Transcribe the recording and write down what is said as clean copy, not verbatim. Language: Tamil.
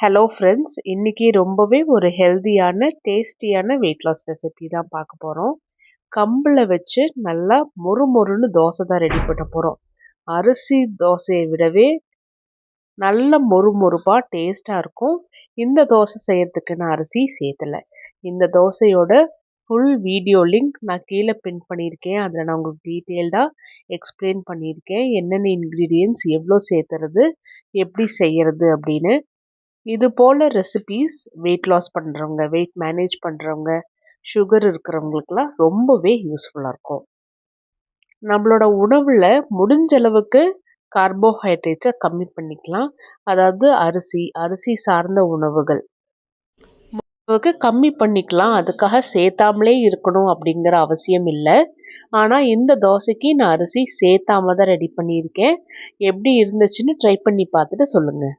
ஹலோ ஃப்ரெண்ட்ஸ், இன்னைக்கு ரொம்பவே ஒரு ஹெல்தியான டேஸ்டியான வெயிட் லாஸ் ரெசிபி தான் பார்க்க போகிறோம். கம்பில் வச்சு நல்லா மொறுமொறுன்னு தோசை தான் ரெடி பண்ண போகிறோம். அரிசி தோசையை விடவே நல்ல மொறுமொறுப்பாக டேஸ்ட்டாக இருக்கும். இந்த தோசை செய்யறதுக்கு நான் அரிசி சேர்த்தலை. இந்த தோசையோட ஃபுல் வீடியோ லிங்க் நான் கீழே பின் பண்ணியிருக்கேன். அதில் நான் உங்களுக்கு டீட்டெயில்டாக எக்ஸ்பிளைன் பண்ணியிருக்கேன். என்னென்ன இன்க்ரீடியன்ட்ஸ் எவ்வளோ சேர்த்துறது, எப்படி செய்யறது அப்படின்னு. இது போல் ரெசிபீஸ் வெயிட் லாஸ் பண்ணுறவங்க, வெயிட் மேனேஜ் பண்ணுறவங்க, சுகர் இருக்கிறவங்களுக்குலாம் ரொம்பவே யூஸ்ஃபுல்லாக இருக்கும். நம்மளோட உணவில் முடிஞ்ச அளவுக்கு கார்போஹைட்ரேட்ஸை கம்மி பண்ணிக்கலாம். அதாவது அரிசி சார்ந்த உணவுகள் கம்மி பண்ணிக்கலாம். அதுக்காக சேர்த்தாமலே இருக்கணும் அப்படிங்கிற அவசியம் இல்லை. ஆனால் இந்த தோசைக்கு நான் அரிசி சேர்த்தாம தான் ரெடி பண்ணியிருக்கேன். எப்படி இருந்துச்சுன்னு ட்ரை பண்ணி பார்த்துட்டு சொல்லுங்கள்.